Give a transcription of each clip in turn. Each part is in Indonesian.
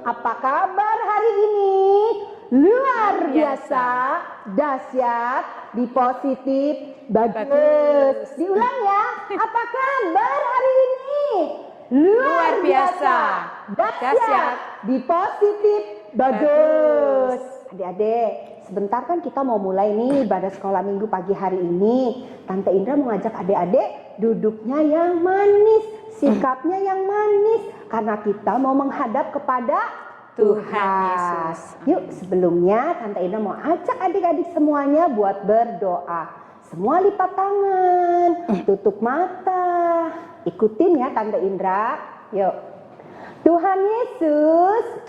Apa kabar hari ini? Luar biasa, dahsyat, positif, bagus. Diulang ya. Apa kabar hari ini? Luar biasa, dahsyat, positif, bagus. Adik-adik, sebentar kan kita mau mulai nih ibadah sekolah minggu pagi hari ini. Tante Indra mau ngajak adik-adik duduknya yang manis, sikapnya yang manis, karena kita mau menghadap kepada Tuhan Yesus. Yuk, sebelumnya Tante Indra mau ajak adik-adik semuanya buat berdoa. Semua lipat tangan, tutup mata, ikutin ya Tante Indra. Yuk. Tuhan Yesus,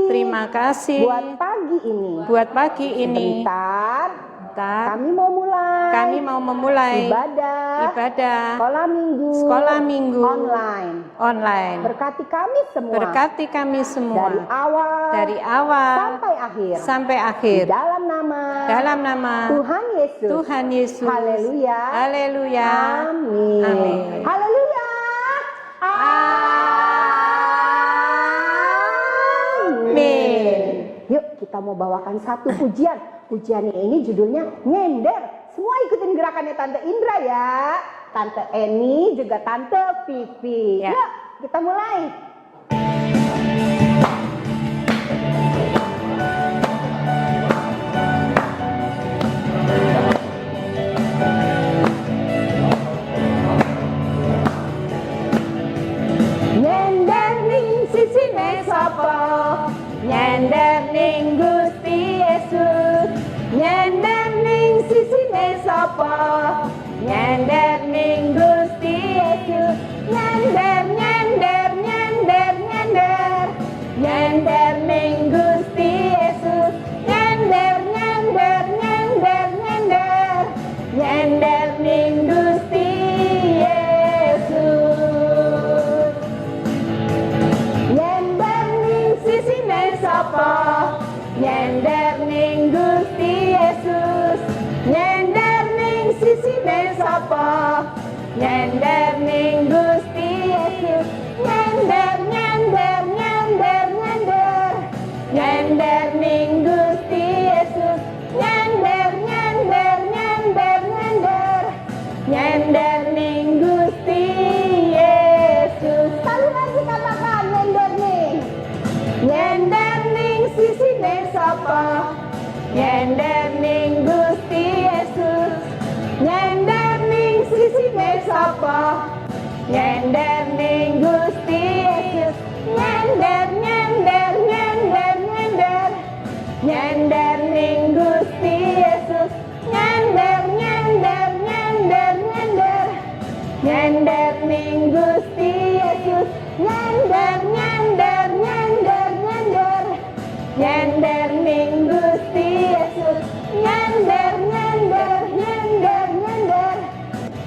terima kasih buat pagi ini. Sebentar, kami mau memulai ibadah sekolah minggu online. Berkati kami semua dari awal sampai akhir. Dalam nama Tuhan Yesus. Haleluya. Amin. Haleluya. Amin. Yuk kita mau bawakan satu pujian. Pujiannya ini judulnya Nyender. Semua ikutin gerakannya Tante Indra ya. Tante Eni juga Tante Vivi. Ya. Yuk kita mulai. Nyender ning sisine sapa? Nyender ning Gusti Yesus. Nyender ning sisine sapa? Nyender ning Gusti Yesus. Nyender ning Gusti Yesus. Nyender ning Gusti Yesus. Nyender ning sisine sapa? Nyender ning Gusti Yesus. Nyender ning sisine sapa? Nyender ning Gusti Yesus. Nyender ning Gusti Yesus. Nyender ning Gusti Yesus. Sekali lagi katakan nyender ning sisine sapa? Nyender ning Gusti Yesus. Nyender ning sisine sapa? Nyender ning Gusti Yesus. Nyender ning Gusti Yesus. Nyender ning Gusti Yesus. Nyender ning Gusti Yesus.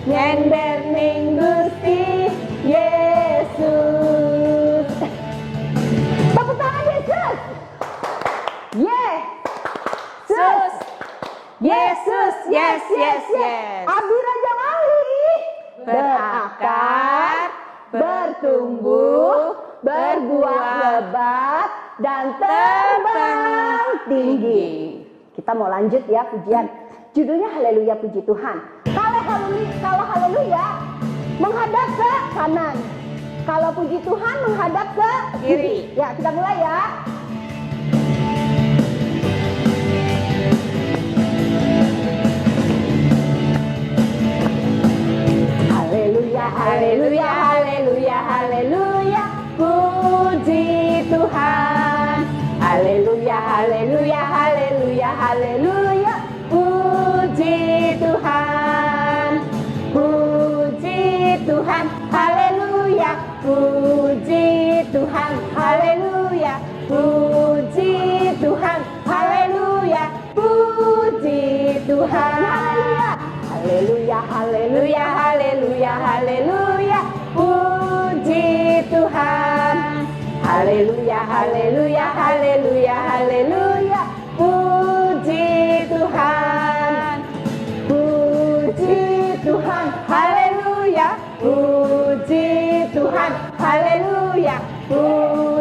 Nyender ning Gusti Yesus. Tepuk tangan Yesus. Yesus. Yes. Abi Raja Wali. Berakar, bertumbuh, berbuah lebat, dan terbang tinggi. Kita mau lanjut ya pujian. Judulnya Haleluya Puji Tuhan. Kalau haleluya menghadap ke kanan. Kalau puji Tuhan menghadap ke kiri. Ya, kita mulai ya. Haleluya, puji Tuhan. Haleluya, puji Tuhan. Puji Tuhan, haleluya, puji Tuhan, haleluya, puji Tuhan, haleluya, puji Tuhan. Haleluya, puji Tuhan. Haleluya, puji Tuhan. Puji Tuhan, haleluya, puji Tuhan, haleluya, puji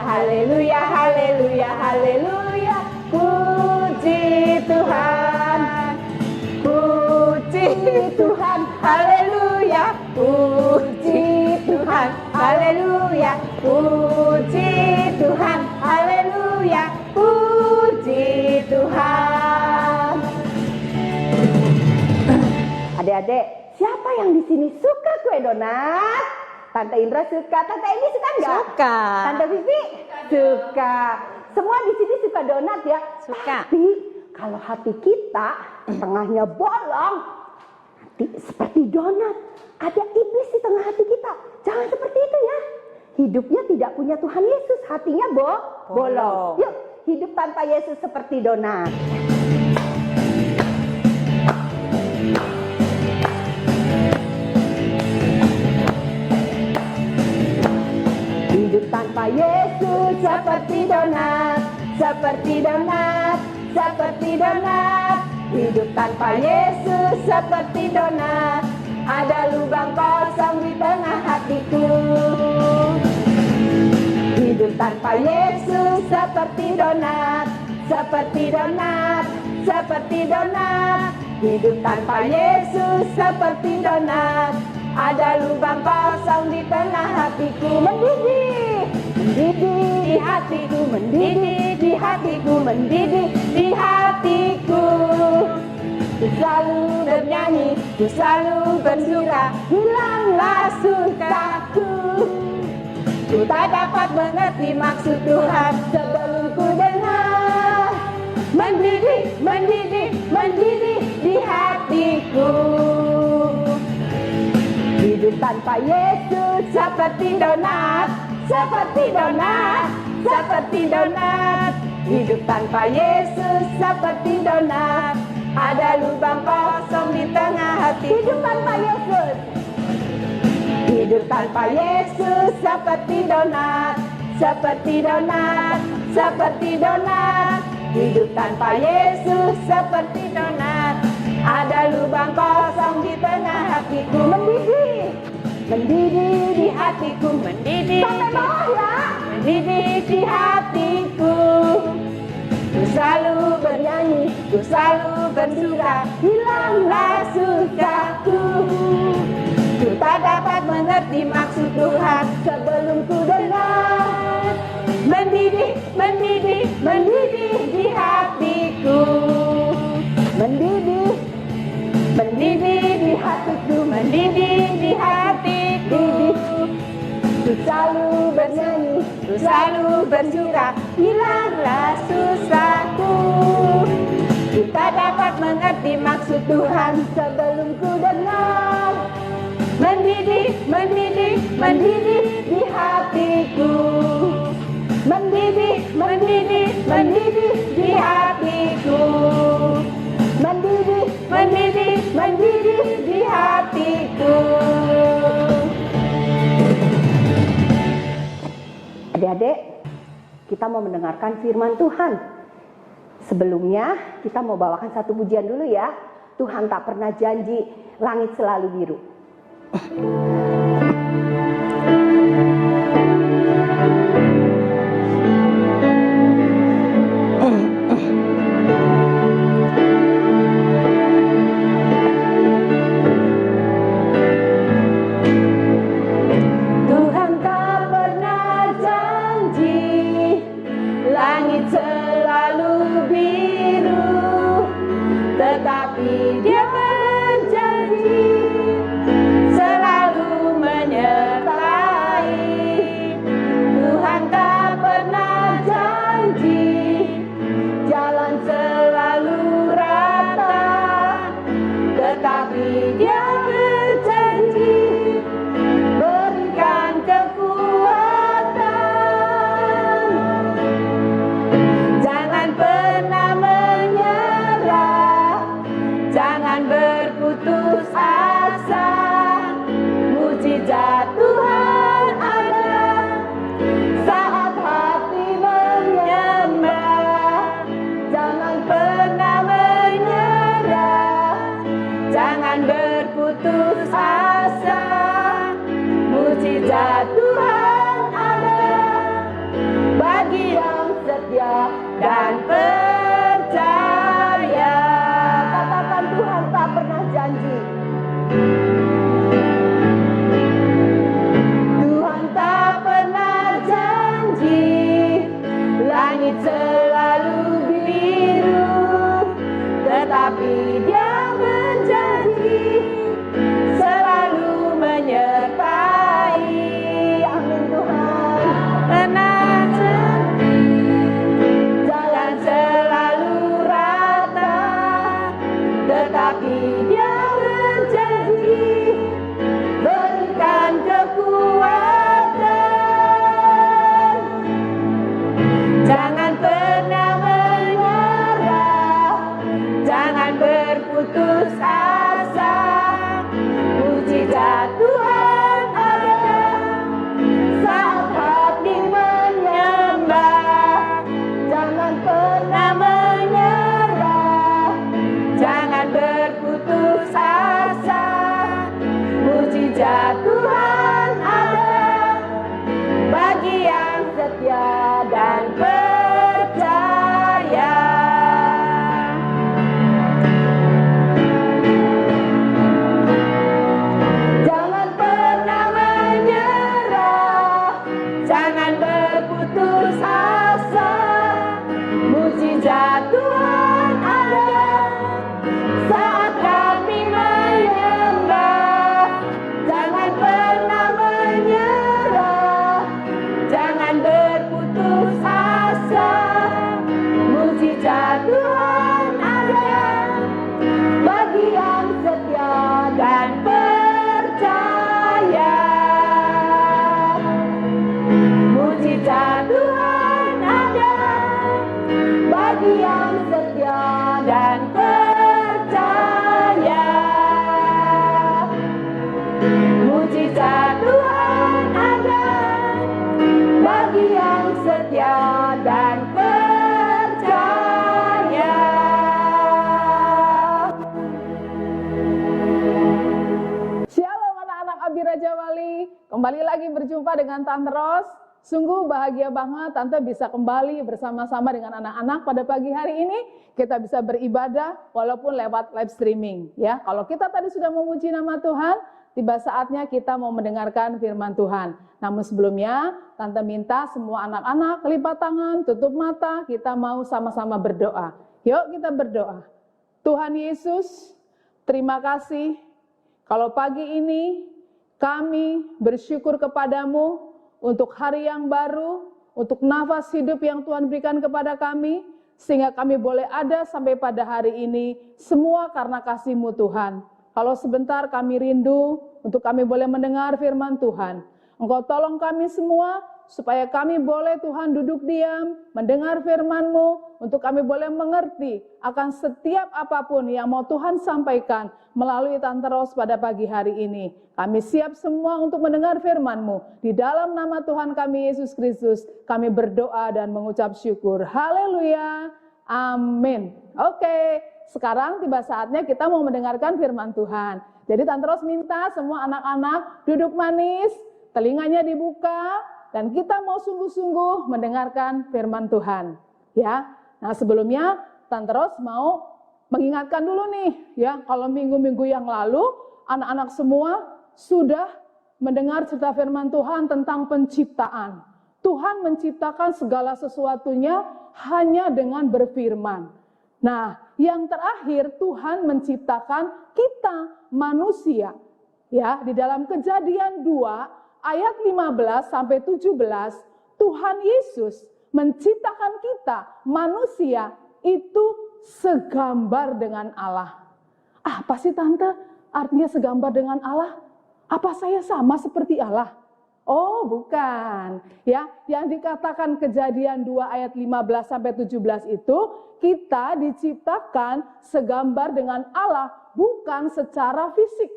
haleluya, haleluya, haleluya. Puji Tuhan, puji Tuhan, haleluya. Puji Tuhan, haleluya. Puji Tuhan, haleluya. Puji Tuhan. Adik-adik, siapa yang di sini suka kue donat? Tante Indra suka, Tante Eni suka nggak? Suka. Tante Vivi suka. Semua di sini suka donat ya? Suka. Tapi kalau hati kita tengahnya bolong, nanti seperti donat. Ada iblis di tengah hati kita. Jangan seperti itu ya. Hidupnya tidak punya Tuhan Yesus, hatinya bolong. Yuk, hidup tanpa Yesus seperti donat. Hidup tanpa Yesus seperti donat, seperti donat, seperti donat. Hidup tanpa Yesus seperti donat. Ada lubang kosong di tengah hatiku. Hidup tanpa Yesus seperti donat, seperti donat, seperti donat. Hidup tanpa Yesus seperti donat. Ada lubang kosong di tengah hatiku. Mendidih, mendidih di hatiku, mendidih di hatiku, mendidih di hatiku. Ku selalu bernyanyi, ku selalu bersuka, hilanglah sukaku. Ku tak dapat mengerti maksud Tuhan sebelum ku dengar. Mendidih, mendidih, mendidih di hatiku. Hidup tanpa Yesus seperti donat, seperti donat, seperti donat. Hidup tanpa Yesus seperti donat. Ada lubang kosong di tengah hati. Hidup tanpa Yesus. Hidup tanpa Yesus seperti donat, seperti donat, seperti donat. Hidup tanpa Yesus seperti donat. Ada lubang kosong di tengah hatiku. Mendidih, mendidih di hatiku, mendidih. Sampai bawah ya. Mendidih di hatiku. Ku selalu bernyanyi, ku selalu bersuka, hilanglah sukaku. Ku tak dapat mengerti maksud Tuhan sebelum ku dengar. Mendidih, mendidih, mendidih di hatiku. Mendidih, mendidih di hatiku, mendidih di hatiku. Ku selalu bernyanyi, ku selalu bersuka, hilanglah susahku. Ku tak dapat mengerti maksud Tuhan sebelum ku dengar. Mendidih, mendidih, mendidih di hatiku. Mendidih, mendidih, mendidih di hatiku. Mendidih, mendidih, mendidih di hatiku. Adik-adik, kita mau mendengarkan firman Tuhan. Sebelumnya, kita mau bawakan satu pujian dulu ya. Tuhan tak pernah janji, langit selalu biru. Tetapi Dia berjanji selalu menyertai. Tuhan tak pernah janji jalan selalu rata, tetapi Dia berjanji berikan kekuatan. Jangan pernah menyerah, jangan dan percaya. Katakan Tuhan tak pernah janji. Tuhan tak pernah janji, langit selalu biru, tetapi Dia berjanji selalu menyertai. Amin Tuhan. Pernah janji, jalan selalu rata, tetapi Dia berjanji berikan kekuatan. Jangan pernah menyerah, jangan berputus asa. Mujizat Tuhan ada saat hati menyembah. Jangan pernah menyerah, jangan berputus asa. Mujizat Tuhan ada bagi yang setia dan percaya. Jangan pernah menyerah, jangan berputus asa. Mujizat Tuhan ada saat kami menyembah. Jangan pernah menyerah, jangan berputus asa. Mujizat Tuhan ada bagi yang setia dan percaya. Mujizat Tuhan ada bagi yang setia dan percaya. Mujizat Tuhan ada bagi yang setia dan percaya. Shalom anak-anak Abi Raja Wali, kembali lagi berjumpa dengan Tante Ros. Sungguh bahagia banget Tante bisa kembali bersama-sama dengan anak-anak pada pagi hari ini. Kita bisa beribadah walaupun lewat live streaming ya. Kalau kita tadi sudah memuji nama Tuhan, tiba saatnya kita mau mendengarkan firman Tuhan. Namun sebelumnya Tante minta semua anak-anak lipat tangan, tutup mata, kita mau sama-sama berdoa. Yuk kita berdoa. Tuhan Yesus, terima kasih kalau pagi ini kami bersyukur kepadamu untuk hari yang baru, untuk nafas hidup yang Tuhan berikan kepada kami, sehingga kami boleh ada sampai pada hari ini, semua karena kasih-Mu Tuhan. Kalau sebentar kami rindu untuk kami boleh mendengar firman Tuhan. Engkau tolong kami semua, supaya kami boleh Tuhan duduk diam, mendengar firman-Mu, untuk kami boleh mengerti akan setiap apapun yang mau Tuhan sampaikan melalui Tante Ros pada pagi hari ini. Kami siap semua untuk mendengar firman-Mu. Di dalam nama Tuhan kami Yesus Kristus, kami berdoa dan mengucap syukur. Haleluya. Amin. Oke, sekarang tiba saatnya kita mau mendengarkan firman Tuhan. Jadi Tante Ros minta semua anak-anak duduk manis, telinganya dibuka, dan kita mau sungguh-sungguh mendengarkan firman Tuhan. Ya, nah sebelumnya Tante Ros mau mengingatkan dulu nih, ya kalau minggu-minggu yang lalu anak-anak semua sudah mendengar cerita firman Tuhan tentang penciptaan. Tuhan menciptakan segala sesuatunya hanya dengan berfirman. Nah, yang terakhir Tuhan menciptakan kita manusia. Ya, di dalam Kejadian 2 ayat 15 sampai 17, Tuhan Yesus menciptakan kita manusia itu segambar dengan Allah. Apa sih Tante? Artinya segambar dengan Allah? Apa saya sama seperti Allah? Oh, bukan. Ya, yang dikatakan Kejadian 2 ayat 15 sampai 17 itu kita diciptakan segambar dengan Allah, bukan secara fisik.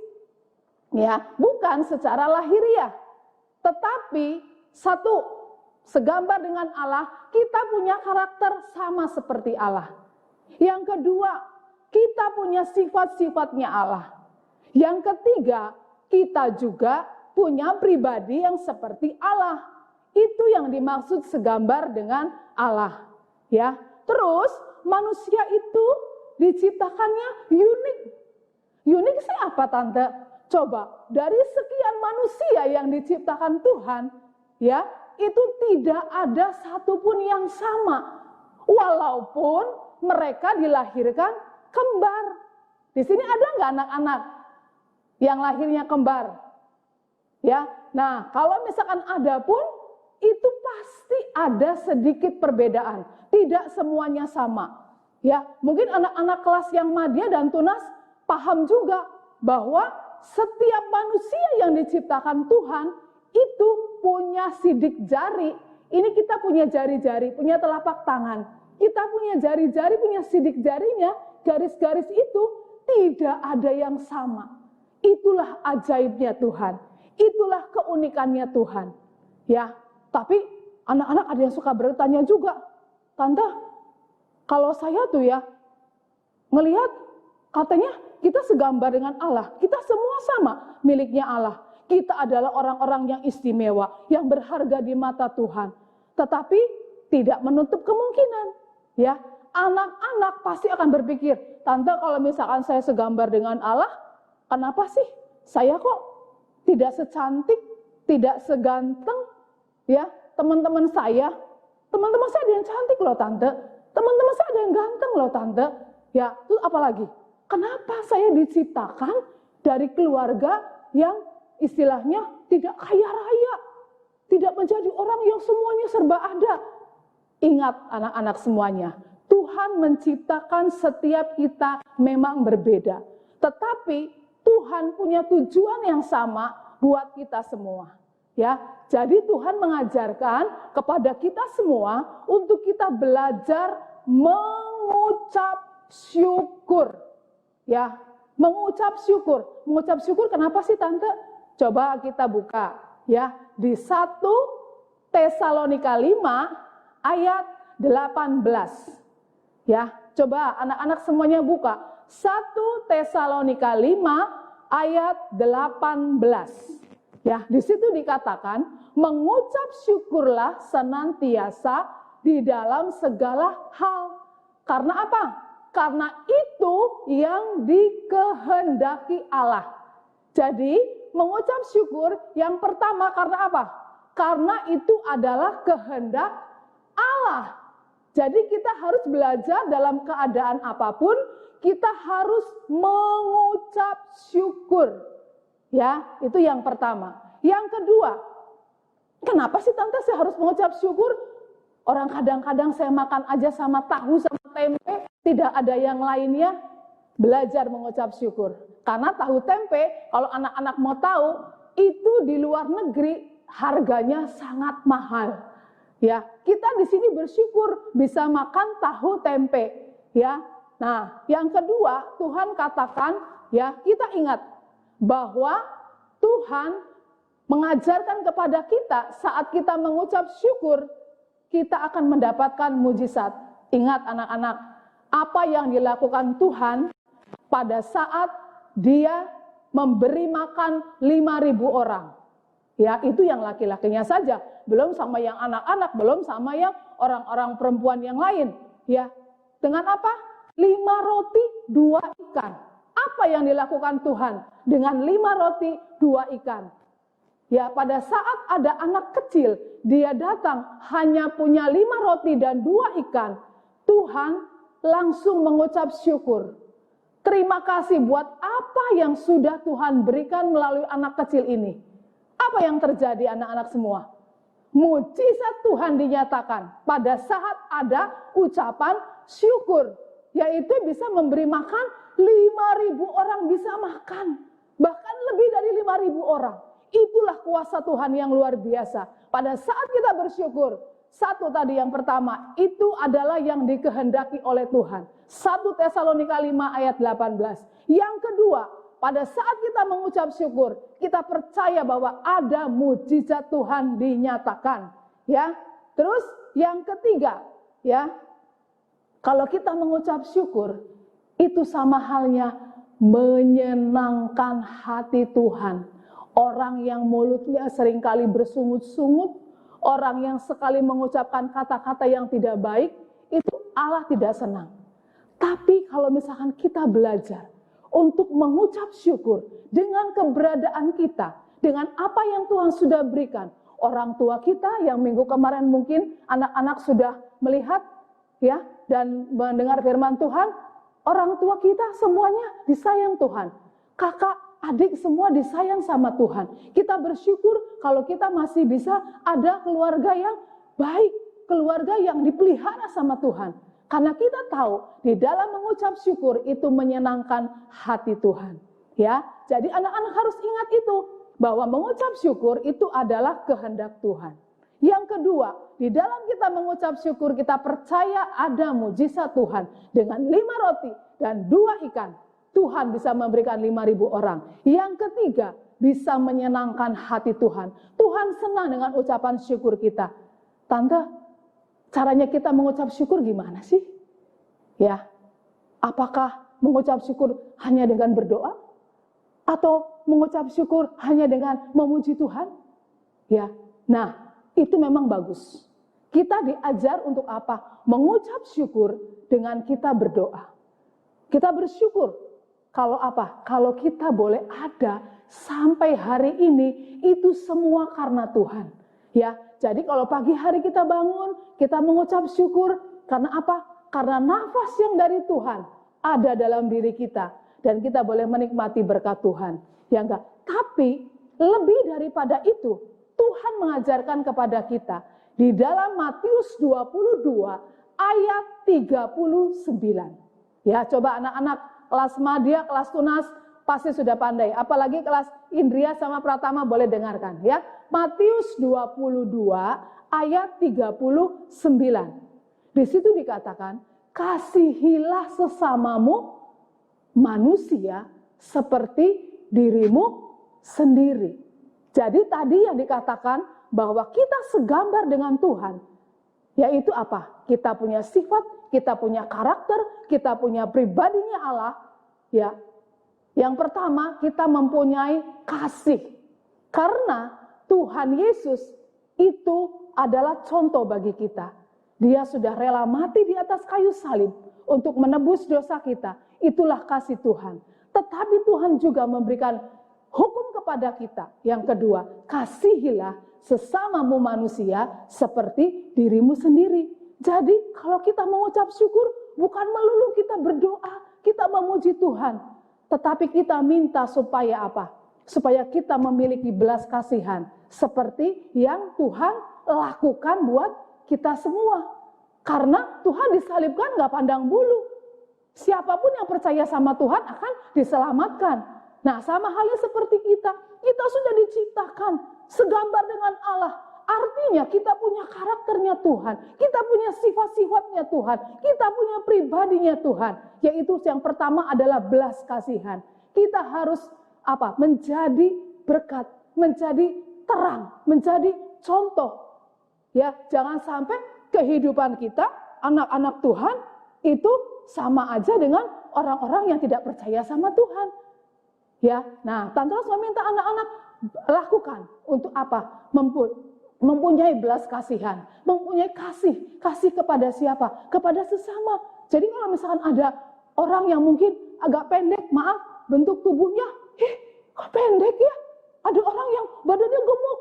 Ya, bukan secara lahiriah. Tetapi satu, segambar dengan Allah, kita punya karakter sama seperti Allah. Yang kedua, kita punya sifat-sifatnya Allah. Yang ketiga, kita juga punya pribadi yang seperti Allah. Itu yang dimaksud segambar dengan Allah. Ya, Terus manusia itu diciptakannya unik. Unik sih apa Tante? Coba, dari sekian manusia yang diciptakan Tuhan, ya, itu tidak ada satupun yang sama. Walaupun mereka dilahirkan kembar. Di sini ada nggak anak-anak yang lahirnya kembar? Ya, nah kalau misalkan ada pun, itu pasti ada sedikit perbedaan. Tidak semuanya sama. Ya, mungkin anak-anak kelas yang madya dan tunas paham juga bahwa setiap manusia yang diciptakan Tuhan itu punya sidik jari. Ini kita punya jari-jari, punya telapak tangan. Kita punya jari-jari, punya sidik jarinya, garis-garis itu tidak ada yang sama. Itulah ajaibnya Tuhan. Itulah keunikannya Tuhan. Ya, tapi anak-anak ada yang suka bertanya juga, Tante, kalau saya tuh ya ngelihat katanya kita segambar dengan Allah, kita semua sama miliknya Allah. Kita adalah orang-orang yang istimewa, yang berharga di mata Tuhan. Tetapi tidak menutup kemungkinan, ya, anak-anak pasti akan berpikir, Tante kalau misalkan saya segambar dengan Allah, kenapa sih saya kok tidak secantik, tidak seganteng, ya, teman-teman saya? Teman-teman saya ada yang cantik loh Tante, teman-teman saya ada yang ganteng loh Tante. Ya, terus apalagi? Kenapa saya diciptakan dari keluarga yang istilahnya tidak kaya raya, tidak menjadi orang yang semuanya serba ada? Ingat anak-anak semuanya, Tuhan menciptakan setiap kita memang berbeda. Tetapi Tuhan punya tujuan yang sama buat kita semua. Ya, jadi Tuhan mengajarkan kepada kita semua untuk kita belajar mengucap syukur. Ya, mengucap syukur. Mengucap syukur kenapa sih Tante? Coba kita buka ya di 1 Tesalonika 5 ayat 18. Ya, coba anak-anak semuanya buka 1 Tesalonika 5 ayat 18. Ya, di situ dikatakan mengucap syukurlah senantiasa di dalam segala hal. Karena apa? Karena itu yang dikehendaki Allah. Jadi, mengucap syukur yang pertama karena apa? Karena itu adalah kehendak Allah. Jadi kita harus belajar dalam keadaan apapun, kita harus mengucap syukur. Ya, itu yang pertama. Yang kedua, kenapa sih Tante saya harus mengucap syukur? Orang kadang-kadang saya makan aja sama tahu sama tempe, tidak ada yang lainnya. Belajar mengucap syukur. Karena tahu tempe, kalau anak-anak mau tahu, itu di luar negeri harganya sangat mahal. Ya, kita di sini bersyukur bisa makan tahu tempe. Ya, nah yang kedua Tuhan katakan, ya kita ingat bahwa Tuhan mengajarkan kepada kita saat kita mengucap syukur, kita akan mendapatkan mujizat. Ingat anak-anak, apa yang dilakukan Tuhan pada saat Dia memberi makan 5.000 orang. Ya, itu yang laki-lakinya saja, belum sama yang anak-anak, belum sama yang orang-orang perempuan yang lain. Ya, dengan apa? 5 roti, 2 ikan. Apa yang dilakukan Tuhan dengan 5 roti, 2 ikan? Ya, pada saat ada anak kecil, dia datang hanya punya 5 roti dan 2 ikan. Tuhan langsung mengucap syukur. Terima kasih buat apa yang sudah Tuhan berikan melalui anak kecil ini. Apa yang terjadi anak-anak semua? Mujizat Tuhan dinyatakan pada saat ada ucapan syukur. Yaitu bisa memberi makan 5.000 orang bisa makan. Bahkan lebih dari 5.000 orang. Itulah kuasa Tuhan yang luar biasa. Pada saat kita bersyukur, satu tadi yang pertama, itu adalah yang dikehendaki oleh Tuhan. 1 Tesalonika 5 ayat 18. Yang kedua, pada saat kita mengucap syukur, kita percaya bahwa ada mujizat Tuhan dinyatakan. Ya, terus yang ketiga, ya, kalau kita mengucap syukur, itu sama halnya menyenangkan hati Tuhan. Orang yang mulutnya seringkali bersungut-sungut, orang yang sekali mengucapkan kata-kata yang tidak baik, itu Allah tidak senang. Tapi kalau misalkan kita belajar untuk mengucap syukur dengan keberadaan kita, dengan apa yang Tuhan sudah berikan. Orang tua kita yang minggu kemarin mungkin anak-anak sudah melihat ya dan mendengar firman Tuhan, orang tua kita semuanya disayang Tuhan. Kakak, adik semua disayang sama Tuhan. Kita bersyukur kalau kita masih bisa ada keluarga yang baik, keluarga yang dipelihara sama Tuhan. Karena kita tahu di dalam mengucap syukur itu menyenangkan hati Tuhan. Ya, jadi anak-anak harus ingat itu bahwa mengucap syukur itu adalah kehendak Tuhan. Yang kedua, di dalam kita mengucap syukur kita percaya ada mujizat Tuhan. Dengan 5 roti dan 2 ikan, Tuhan bisa memberikan 5.000 orang. Yang ketiga, bisa menyenangkan hati Tuhan. Tuhan senang dengan ucapan syukur kita. Tante, caranya kita mengucap syukur gimana sih? Ya, apakah mengucap syukur hanya dengan berdoa? Atau mengucap syukur hanya dengan memuji Tuhan? Ya, nah itu memang bagus. Kita diajar untuk apa? Mengucap syukur dengan kita berdoa. Kita bersyukur kalau apa? Kalau kita boleh ada sampai hari ini, itu semua karena Tuhan. Ya, jadi kalau pagi hari kita bangun, kita mengucap syukur karena apa? Karena nafas yang dari Tuhan ada dalam diri kita dan kita boleh menikmati berkat Tuhan. Ya enggak? Tapi lebih daripada itu, Tuhan mengajarkan kepada kita di dalam Matius 22 ayat 39. Ya, coba anak-anak kelas Madya, kelas Tunas pasti sudah pandai. Apalagi kelas Indria sama Pratama boleh dengarkan ya. Matius 22 ayat 39. Di situ dikatakan, kasihilah sesamamu manusia seperti dirimu sendiri. Jadi tadi yang dikatakan bahwa kita segambar dengan Tuhan, yaitu apa? Kita punya sifat, kita punya karakter, kita punya pribadinya Allah. Ya, yang pertama kita mempunyai kasih. Karena Tuhan Yesus itu adalah contoh bagi kita. Dia sudah rela mati di atas kayu salib untuk menebus dosa kita. Itulah kasih Tuhan. Tetapi Tuhan juga memberikan hukum kepada kita. Yang kedua, kasihilah sesamamu manusia seperti dirimu sendiri. Jadi kalau kita mengucap syukur, bukan melulu kita berdoa, kita memuji Tuhan. Tetapi kita minta supaya apa? Supaya kita memiliki belas kasihan. Seperti yang Tuhan lakukan buat kita semua. Karena Tuhan disalibkan gak pandang bulu. Siapapun yang percaya sama Tuhan akan diselamatkan. Nah, sama halnya seperti kita. Kita sudah diciptakan segambar dengan Allah. Artinya kita punya karakternya Tuhan. Kita punya sifat-sifatnya Tuhan. Kita punya pribadinya Tuhan. Yaitu yang pertama adalah belas kasihan. Kita harus apa? Menjadi berkat, menjadi terang, menjadi contoh. Ya, jangan sampai kehidupan kita, anak-anak Tuhan, itu sama aja dengan orang-orang yang tidak percaya sama Tuhan. Ya, nah, Tante Ros meminta anak-anak lakukan untuk apa? Mempunyai belas kasihan, mempunyai kasih kepada siapa? Kepada sesama. Jadi kalau misalkan ada orang yang mungkin agak pendek, maaf, bentuk tubuhnya, kok pendek ya? Ada orang yang badannya gemuk,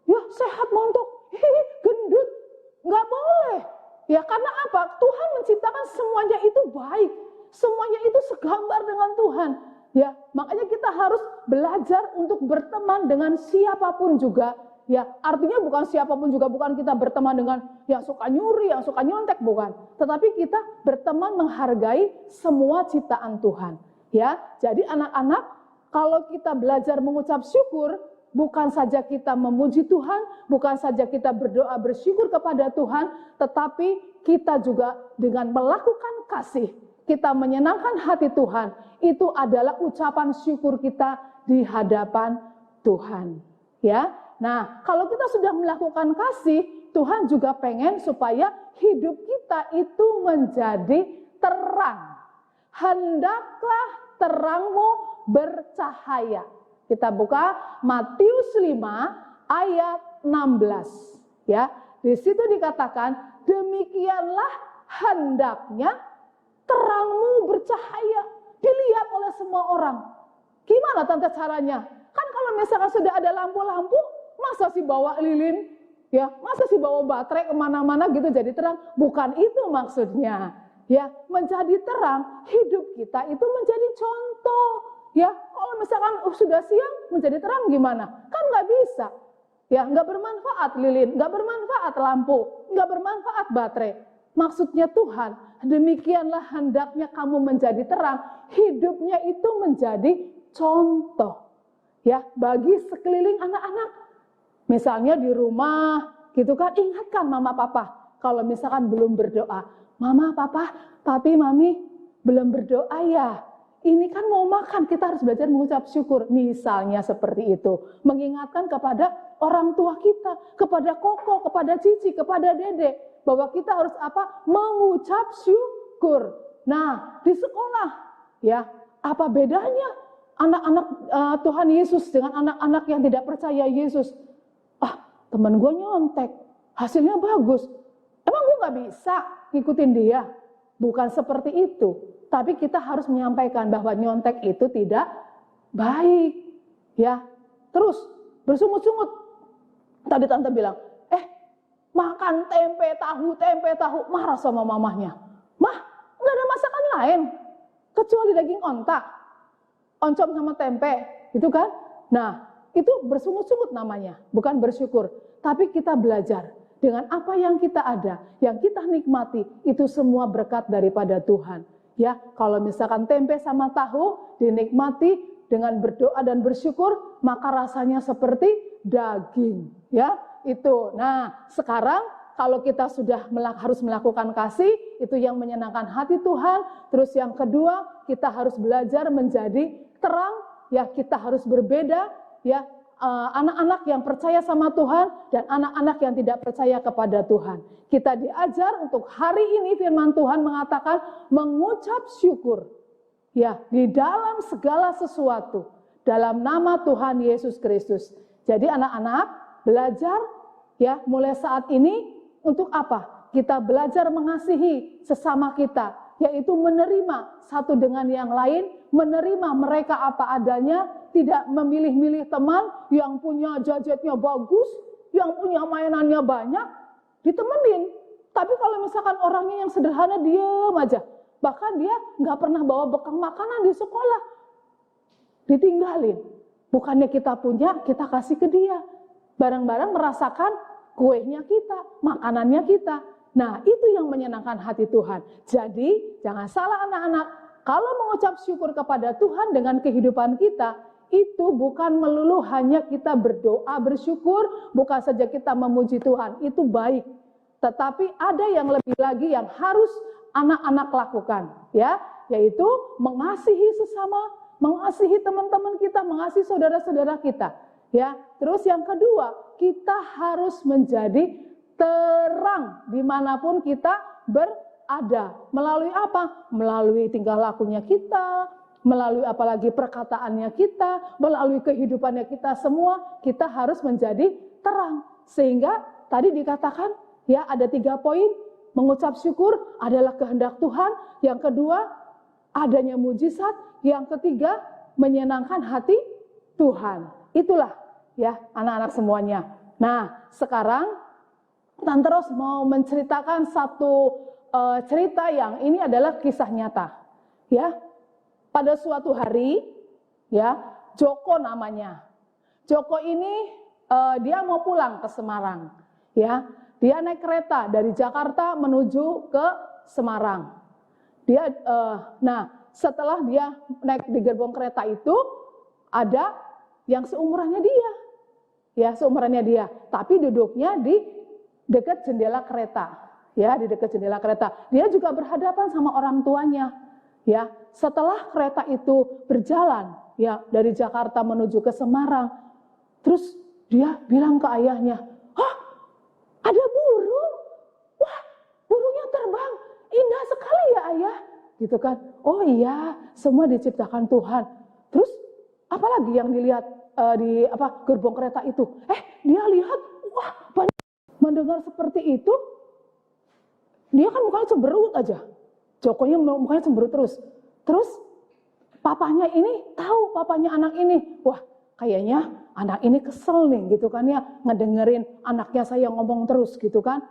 ya sehat montok, gendut, nggak boleh. Ya karena apa? Tuhan menciptakan semuanya itu baik, semuanya itu segambar dengan Tuhan. Ya, makanya kita harus belajar untuk berteman dengan siapapun juga. Ya, artinya bukan siapapun juga, bukan kita berteman dengan yang suka nyuri, yang suka nyontek, bukan. Tetapi kita berteman menghargai semua ciptaan Tuhan. Ya, jadi anak-anak, kalau kita belajar mengucap syukur, bukan saja kita memuji Tuhan, bukan saja kita berdoa bersyukur kepada Tuhan, tetapi kita juga dengan melakukan kasih, kita menyenangkan hati Tuhan. Itu adalah ucapan syukur kita di hadapan Tuhan. Ya, nah kalau kita sudah melakukan kasih, Tuhan juga pengen supaya hidup kita itu menjadi terang. Hendaklah terangmu bercahaya. Kita buka Matius 5 ayat 16. Ya, di situ dikatakan, demikianlah hendaknya terangmu bercahaya, dilihat oleh semua orang. Gimana tante caranya? Kan kalau misalkan sudah ada lampu-lampu, masa sih bawa lilin? Ya, masa sih bawa baterai kemana-mana gitu jadi terang? Bukan itu maksudnya. Ya, menjadi terang, hidup kita itu menjadi contoh. Ya, kalau misalkan sudah siang menjadi terang gimana? Kan nggak bisa. Ya, nggak bermanfaat lilin, nggak bermanfaat lampu, nggak bermanfaat baterai. Maksudnya Tuhan, demikianlah hendaknya kamu menjadi terang, hidupnya itu menjadi contoh. Ya, bagi sekeliling anak-anak. Misalnya di rumah, gitu kan, ingatkan mama papa. Kalau misalkan belum berdoa, mama, papa, papi, mami, belum berdoa ya. Ini kan mau makan, kita harus belajar mengucap syukur. Misalnya seperti itu. Mengingatkan kepada orang tua kita, kepada koko, kepada cici, kepada dede. Bahwa kita harus apa? Mengucap syukur. Nah, di sekolah, ya, apa bedanya anak-anak Tuhan Yesus dengan anak-anak yang tidak percaya Yesus? Teman gue nyontek, hasilnya bagus. Emang gue gak bisa ngikutin dia? Bukan seperti itu. Tapi kita harus menyampaikan bahwa nyontek itu tidak baik. Ya, terus bersungut-sungut. Tadi tante bilang, makan tempe tahu, marah sama mamahnya. Mah, gak ada masakan lain kecuali daging onta, oncom sama tempe, gitu kan? Nah, itu bersungut-sungut namanya, bukan bersyukur. Tapi kita belajar dengan apa yang kita ada, yang kita nikmati, itu semua berkat daripada Tuhan. Ya, kalau misalkan tempe sama tahu dinikmati dengan berdoa dan bersyukur, maka rasanya seperti daging. Ya, itu. Nah, sekarang kalau kita sudah harus melakukan kasih, itu yang menyenangkan hati Tuhan. Terus yang kedua, kita harus belajar menjadi terang. Ya, kita harus berbeda. Ya, anak-anak yang percaya sama Tuhan dan anak-anak yang tidak percaya kepada Tuhan. Kita diajar untuk hari ini firman Tuhan mengatakan mengucap syukur. Ya, di dalam segala sesuatu dalam nama Tuhan Yesus Kristus. Jadi anak-anak belajar ya mulai saat ini untuk apa? Kita belajar mengasihi sesama kita, yaitu menerima satu dengan yang lain, menerima mereka apa adanya, tidak memilih-milih teman yang punya gadgetnya bagus, yang punya mainannya banyak, ditemenin. Tapi kalau misalkan orangnya yang sederhana diem aja, bahkan dia nggak pernah bawa bekal makanan di sekolah, ditinggalin. Bukannya kita punya, kita kasih ke dia. Barang-barang merasakan kuenya kita, makanannya kita. Nah, itu yang menyenangkan hati Tuhan. Jadi, jangan salah anak-anak. Kalau mengucap syukur kepada Tuhan dengan kehidupan kita, itu bukan melulu hanya kita berdoa, bersyukur, bukan saja kita memuji Tuhan. Itu baik. Tetapi ada yang lebih lagi yang harus anak-anak lakukan. Ya, yaitu mengasihi sesama, mengasihi teman-teman kita, mengasihi saudara-saudara kita. Ya, terus yang kedua, kita harus menjadi terang dimanapun kita berada. Melalui apa? Melalui tingkah lakunya kita, melalui apalagi perkataannya kita, melalui kehidupannya kita semua, kita harus menjadi terang. Sehingga tadi dikatakan, ya ada 3 poin, mengucap syukur adalah kehendak Tuhan, yang kedua adanya mujizat, yang ketiga menyenangkan hati Tuhan. Itulah ya anak-anak semuanya. Nah, sekarang Tante Ros mau menceritakan satu cerita yang ini adalah kisah nyata. Ya, pada suatu hari, ya Joko namanya. Joko ini dia mau pulang ke Semarang. Ya, dia naik kereta dari Jakarta menuju ke Semarang. Dia, nah setelah dia naik di gerbong kereta itu ada yang seumurannya dia. Ya, seumurannya dia, tapi duduknya di dekat jendela kereta. Ya, di dekat jendela kereta. Dia juga berhadapan sama orang tuanya. Ya, setelah kereta itu berjalan ya dari Jakarta menuju ke Semarang, terus dia bilang ke ayahnya, "Hah, ada burung? Wah, burungnya terbang. Indah sekali ya, Ayah." Gitu kan. "Oh iya, semua diciptakan Tuhan." Terus apalagi yang dilihat di gerbong kereta itu? Dia lihat, wah, banyak. Mendengar seperti itu, dia kan mukanya cemberut aja. Jokonya mukanya cemberut terus. Terus papanya ini tahu papanya anak ini. Wah, kayaknya anak ini kesel nih gitu kan ya, ngedengerin anaknya saya ngomong terus gitu kan.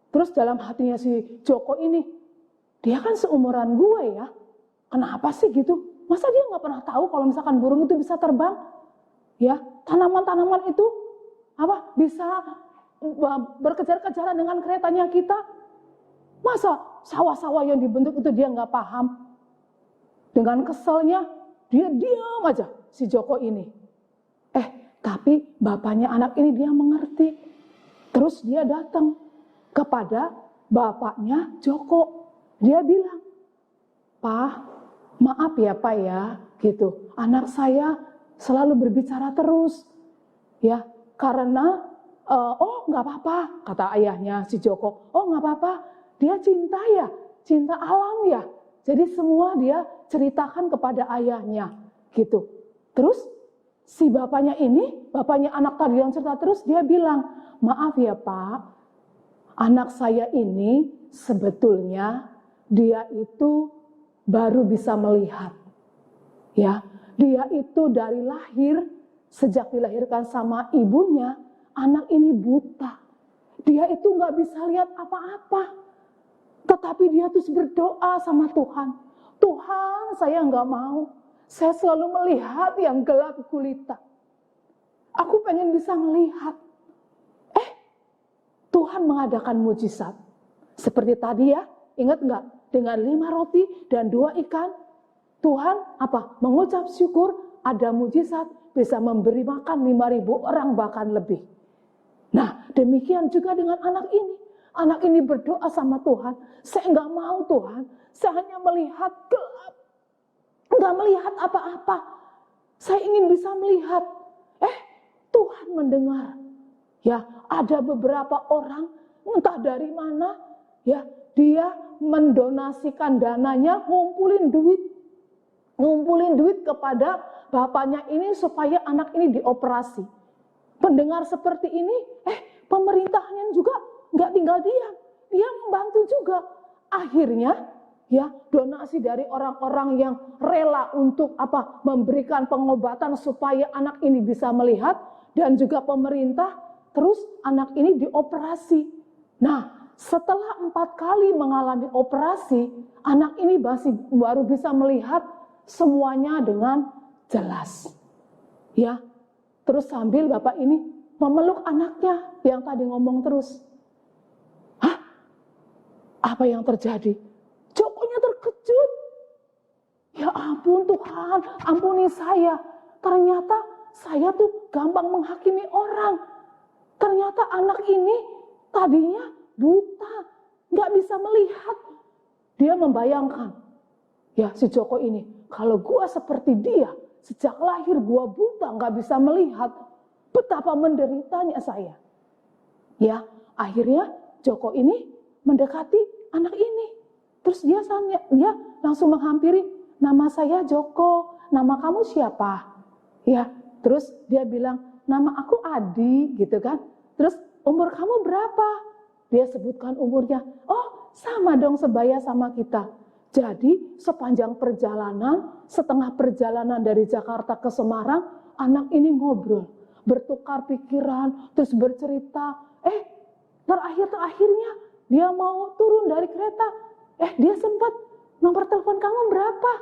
Terus dalam hatinya si Joko ini, dia kan seumuran gue ya. Kenapa sih gitu? Masa dia nggak pernah tahu kalau misalkan burung itu bisa terbang? Ya, tanaman-tanaman itu bisa berkejar-kejaran dengan keretanya kita? Masa sawah-sawah yang dibentuk itu dia nggak paham? Dengan keselnya, dia diam aja si Joko ini. Tapi bapaknya anak ini dia mengerti. Terus dia datang kepada bapaknya Joko. Dia bilang, "Pak, maaf ya Pak ya, gitu. Anak saya selalu berbicara terus. Ya, karena, nggak apa-apa," kata ayahnya si Joko. "Oh nggak apa-apa, dia cinta ya, cinta alam ya." Jadi semua dia ceritakan kepada ayahnya, gitu. Terus si bapaknya ini, bapaknya anak tadi yang cerita terus, dia bilang, "Maaf ya Pak, anak saya ini sebetulnya dia itu baru bisa melihat. Ya, dia itu dari lahir, sejak dilahirkan sama ibunya, anak ini buta. Dia itu nggak bisa lihat apa-apa. Tetapi dia terus berdoa sama Tuhan. Tuhan, saya nggak mau. Saya selalu melihat yang gelap gulita. Aku pengen bisa melihat." Tuhan mengadakan mujizat. Seperti tadi ya, ingat nggak? Dengan 5 roti dan 2 ikan, Tuhan mengucap syukur, ada mujizat, bisa memberi makan 5.000 orang bahkan lebih. Nah, demikian juga dengan anak ini. Anak ini berdoa sama Tuhan, "Saya nggak mau Tuhan, saya hanya melihat gelap, nggak melihat apa-apa. Saya ingin bisa melihat." Tuhan mendengar. Ya, ada beberapa orang, entah dari mana, ya, dia mendonasikan dananya, ngumpulin duit kepada bapaknya ini supaya anak ini dioperasi. Pendengar seperti ini, pemerintahnya juga nggak tinggal diam, dia membantu juga. Akhirnya, ya, donasi dari orang-orang yang rela untuk memberikan pengobatan supaya anak ini bisa melihat, dan juga pemerintah, terus anak ini dioperasi. Nah, setelah 4 kali mengalami operasi, anak ini baru bisa melihat semuanya dengan jelas. Ya, terus sambil bapak ini memeluk anaknya yang tadi ngomong terus. Apa yang terjadi? Jokonya terkejut. Ya ampun Tuhan, ampuni saya. Ternyata saya tuh gampang menghakimi orang. Ternyata anak ini tadinya buta, nggak bisa melihat. Dia membayangkan, ya si Joko ini, kalau gua seperti dia, sejak lahir gua buta, nggak bisa melihat, betapa menderitanya saya. Ya, akhirnya Joko ini mendekati anak ini. Terus dia langsung menghampiri, "Nama saya Joko, nama kamu siapa?" Ya, terus dia bilang, "Nama aku Adi," gitu kan. Terus, "Umur kamu berapa?" Dia sebutkan umurnya. "Oh, sama dong sebaya sama kita." Jadi sepanjang perjalanan, setengah perjalanan dari Jakarta ke Semarang, anak ini ngobrol, bertukar pikiran, terus bercerita. Terakhirnya dia mau turun dari kereta. Dia sempat, "Nomor telepon kamu berapa?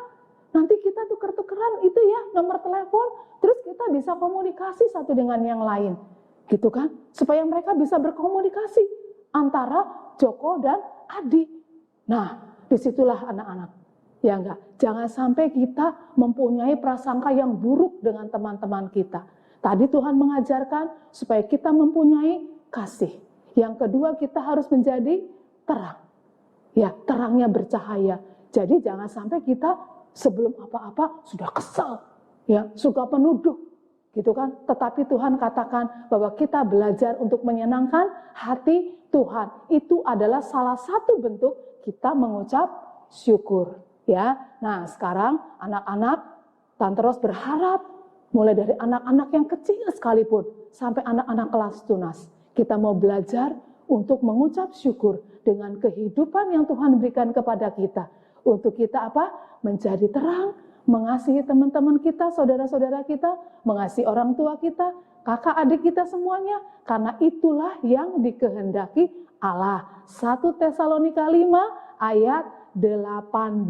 Nanti kita tuker-tukeran itu ya, nomor telepon. Terus kita bisa komunikasi satu dengan yang lain." Gitu kan? Supaya mereka bisa berkomunikasi antara Joko dan Adi. Nah, disitulah anak-anak. Ya enggak? Jangan sampai kita mempunyai prasangka yang buruk dengan teman-teman kita. Tadi Tuhan mengajarkan supaya kita mempunyai kasih. Yang kedua, kita harus menjadi terang. Ya, terangnya bercahaya. Jadi jangan sampai kita sebelum apa-apa sudah kesal, ya, suka menuduh, gitu kan. Tetapi Tuhan katakan bahwa kita belajar untuk menyenangkan hati Tuhan. Itu adalah salah satu bentuk kita mengucap syukur, ya. Nah, sekarang anak-anak, Tante Ros berharap mulai dari anak-anak yang kecil sekalipun sampai anak-anak kelas tunas, kita mau belajar untuk mengucap syukur dengan kehidupan yang Tuhan berikan kepada kita. Untuk kita apa? Menjadi terang, mengasihi teman-teman kita, saudara-saudara kita, mengasihi orang tua kita, kakak adik kita semuanya. Karena itulah yang dikehendaki Allah. 1 Tesalonika 5 ayat 18.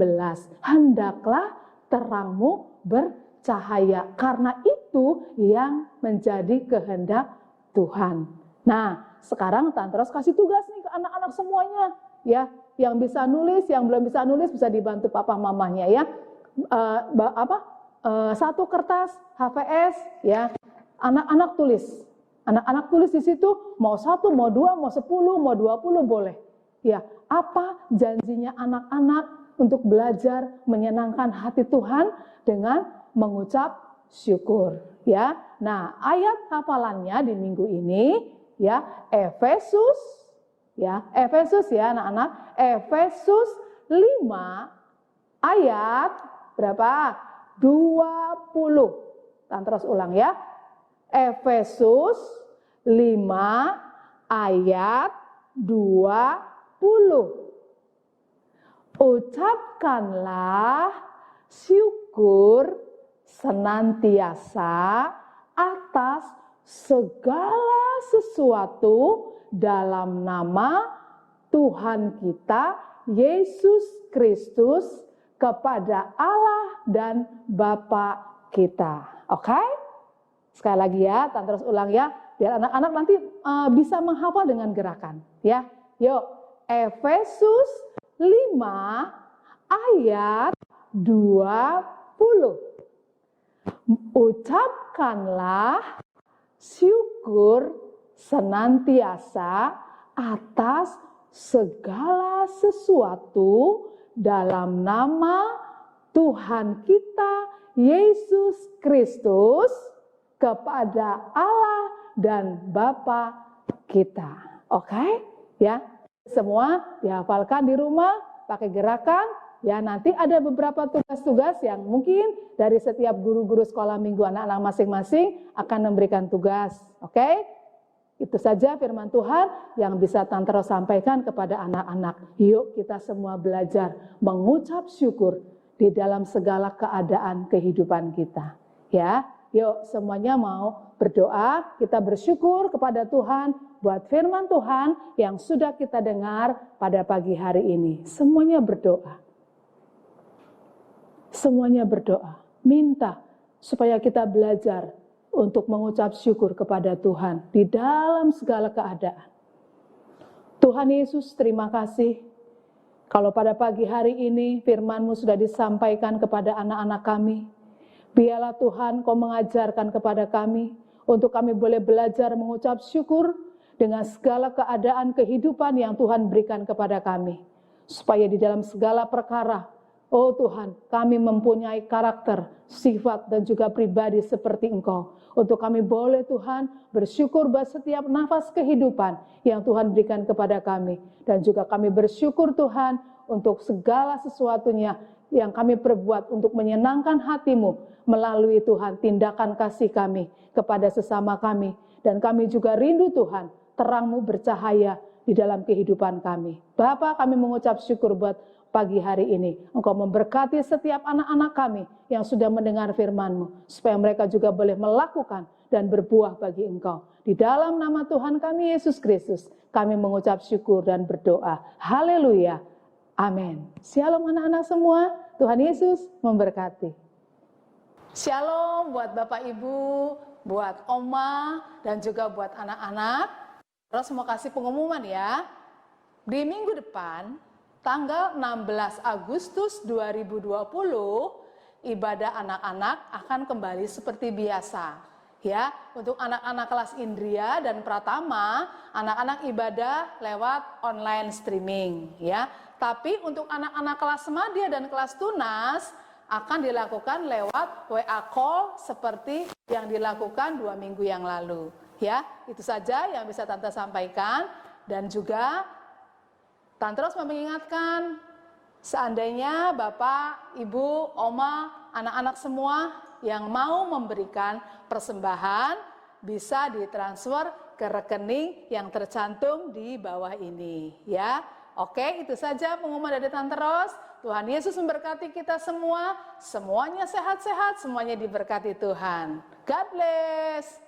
Hendaklah terangmu bercahaya. Karena itu yang menjadi kehendak Tuhan. Nah, sekarang Tante Ros kasih tugas nih ke anak-anak semuanya, ya. Yang bisa nulis, yang belum bisa nulis bisa dibantu papa mamanya ya. Satu kertas HVS ya. Anak-anak tulis. Anak-anak tulis di situ mau 1, mau 2, mau 10, mau 20 boleh. Ya, apa janjinya anak-anak untuk belajar menyenangkan hati Tuhan dengan mengucap syukur ya. Nah, ayat hafalannya di minggu ini ya Efesus ya anak-anak, Efesus 5 ayat berapa? 20. Terus ulang ya. Efesus 5 ayat 20. Ucapkanlah syukur senantiasa atas segala sesuatu dalam nama Tuhan kita Yesus Kristus kepada Allah dan Bapa kita. Oke? Sekali lagi ya, Tante terus ulang ya, biar anak-anak nanti bisa menghafal dengan gerakan. Ya, yuk. Efesus 5 ayat 20. Ucapkanlah syukur senantiasa atas segala sesuatu dalam nama Tuhan kita Yesus Kristus kepada Allah dan Bapa kita. Oke? Ya. Semua dihafalkan di rumah pakai gerakan. Ya, nanti ada beberapa tugas-tugas yang mungkin dari setiap guru-guru sekolah minggu anak-anak masing-masing akan memberikan tugas. Oke? Itu saja firman Tuhan yang bisa Tante Ros sampaikan kepada anak-anak. Yuk kita semua belajar mengucap syukur di dalam segala keadaan kehidupan kita. Ya, yuk semuanya mau berdoa, kita bersyukur kepada Tuhan buat firman Tuhan yang sudah kita dengar pada pagi hari ini. Semuanya berdoa. Semuanya berdoa, minta supaya kita belajar untuk mengucap syukur kepada Tuhan di dalam segala keadaan. Tuhan Yesus, terima kasih kalau pada pagi hari ini firman-Mu sudah disampaikan kepada anak-anak kami. Biarlah Tuhan Kau mengajarkan kepada kami untuk kami boleh belajar mengucap syukur dengan segala keadaan kehidupan yang Tuhan berikan kepada kami. Supaya di dalam segala perkara, oh Tuhan, kami mempunyai karakter, sifat, dan juga pribadi seperti Engkau. Untuk kami boleh Tuhan bersyukur buat setiap nafas kehidupan yang Tuhan berikan kepada kami. Dan juga kami bersyukur Tuhan untuk segala sesuatunya yang kami perbuat untuk menyenangkan hati-Mu melalui Tuhan tindakan kasih kami kepada sesama kami. Dan kami juga rindu Tuhan, terang-Mu bercahaya di dalam kehidupan kami. Bapa, kami mengucap syukur buat pagi hari ini. Engkau memberkati setiap anak-anak kami yang sudah mendengar firman-Mu, supaya mereka juga boleh melakukan dan berbuah bagi Engkau. Di dalam nama Tuhan kami Yesus Kristus, kami mengucap syukur dan berdoa. Haleluya. Amin. Shalom anak-anak semua, Tuhan Yesus memberkati. Shalom buat Bapak Ibu, buat Oma, dan juga buat anak-anak. Terus mau kasih pengumuman ya. Di minggu depan, tanggal 16 Agustus 2020, ibadah anak-anak akan kembali seperti biasa. Ya, untuk anak-anak kelas Indria dan Pratama, anak-anak ibadah lewat online streaming. Ya, tapi untuk anak-anak kelas Madya dan kelas Tunas akan dilakukan lewat WA call seperti yang dilakukan 2 minggu yang lalu. Ya, itu saja yang bisa Tante sampaikan. Dan juga Tante terus mengingatkan, seandainya Bapak, Ibu, Oma, anak-anak semua yang mau memberikan persembahan bisa ditransfer ke rekening yang tercantum di bawah ini. Ya, Oke, itu saja pengumuman dari Tante Ros. Tuhan Yesus memberkati kita semua. Semuanya sehat-sehat, semuanya diberkati Tuhan. God bless.